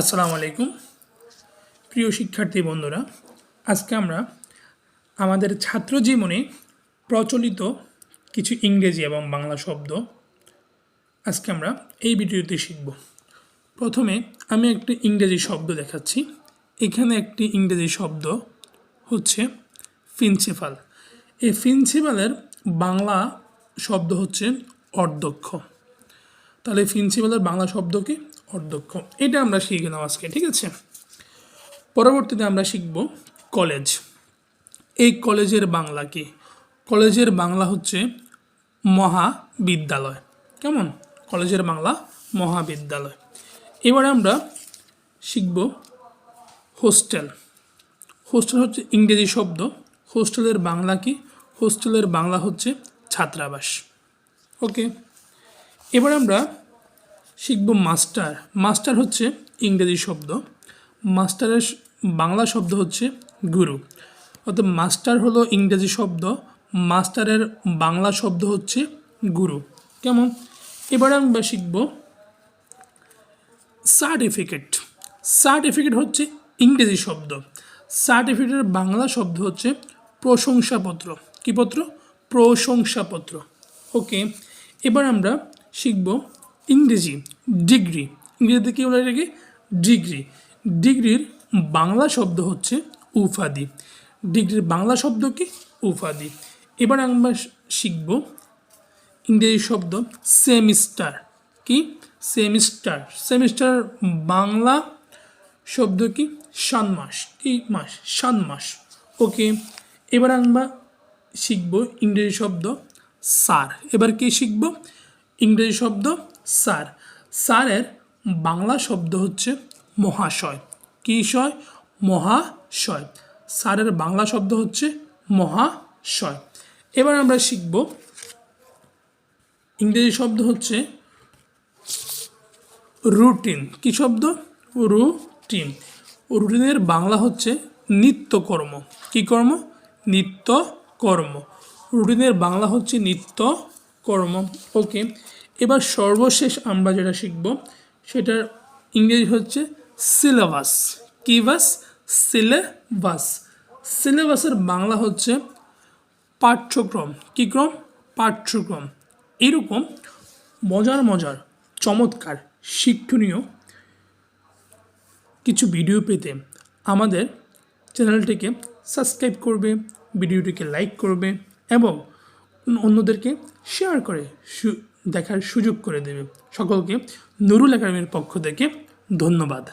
আসসালামু আলাইকুম প্রিয় শিক্ষার্থী বন্ধুরা। আজকে আমরা আমাদের ছাত্র জীবনে প্রচলিত কিছু ইংরেজি এবং বাংলা শব্দ আজকে আমরা এই ভিডিওতে শিখব। প্রথমে আমি একটি ইংরেজি শব্দ দেখাচ্ছি। এখানে একটি ইংরেজি শব্দ হচ্ছে প্রিন্সিপাল। এই প্রিন্সিপালের বাংলা শব্দ হচ্ছে অধ্যক্ষ। তাহলে প্রিন্সিপালের বাংলা শব্দ কি? অধ্যক্ষ। এটা আমরা শিখলাম আজকে, ঠিক আছে। পরবর্তীতে আমরা শিখব কলেজ। এই কলেজের বাংলা কি? কলেজের বাংলা হচ্ছে মহাবিদ্যালয়। কেমন? কলেজের বাংলা মহাবিদ্যালয়। এবারে আমরা শিখব হোস্টেল। হোস্টেল হচ্ছে ইংরেজি শব্দ। হোস্টেলের বাংলা কি? হোস্টেলের বাংলা হচ্ছে ছাত্রাবাস। ওকে, এবার আমরা শিখব মাস্টার। মাস্টার হচ্ছে ইংরেজি শব্দ। মাস্টারের বাংলা শব্দ হচ্ছে গুরু। অর্থাৎ মাস্টার হলো ইংরেজি শব্দ, মাস্টারের বাংলা শব্দ হচ্ছে গুরু। কেমন? এবার আমরা শিখব সার্টিফিকেট। সার্টিফিকেট হচ্ছে ইংরেজি শব্দ। সার্টিফিকেটের বাংলা শব্দ হচ্ছে প্রশংসাপত্র। কী পত্র? প্রশংসাপত্র। ওকে, এবার আমরা শিখব ইংরেজি ডিগ্রি। ইংরেজিতে কী বলে এটাকে? ডিগ্রি। ডিগ্রির বাংলা শব্দ হচ্ছে উপাধি। ডিগ্রির বাংলা শব্দ কি? উপাধি। এবার আমরা শিখব ইংরেজি শব্দ সেমিস্টার। কি? সেমিস্টার। সেমিস্টার বাংলা শব্দ কি? ষান্মাস। কি মাস? ষান্মাস। ওকে, এবার আমরা শিখব ইংরেজি শব্দ স্যার। এবার কি শিখব? ইংরেজি শব্দ স্যার। স্যারের বাংলা শব্দ হচ্ছে মহাশয়। কি শয়? মহাশয়। স্যারের বাংলা শব্দ হচ্ছে মহাশয়। এবার আমরা শিখব ইংরেজি শব্দ হচ্ছে রুটিন। কি শব্দ? রুটিন। রুটিনের বাংলা হচ্ছে নিত্যকর্ম। কি কর্ম? নিত্যকর্ম। রুটিনের বাংলা হচ্ছে নিত্যকর্ম। ওকে, এবার সর্বশেষ আমরা যেটা শিখব সেটার ইংরেজি হচ্ছে সিলেবাস। কি বাস? সিলেবাস। সিলেবাসের বাংলা হচ্ছে পাঠ্যক্রম। কি ক্রম? পাঠ্যক্রম। এরকম মজার মজার চমৎকার শিক্ষণীয় কিছু ভিডিও পেতে আমাদের চ্যানেলটিকে সাবস্ক্রাইব করবে, ভিডিওটিকে লাইক করবে এবং অন্যদেরকে শেয়ার করে দেখার সুযোগ করে দেবে। সকলকে নুরুল একাডেমির পক্ষ থেকে ধন্যবাদ।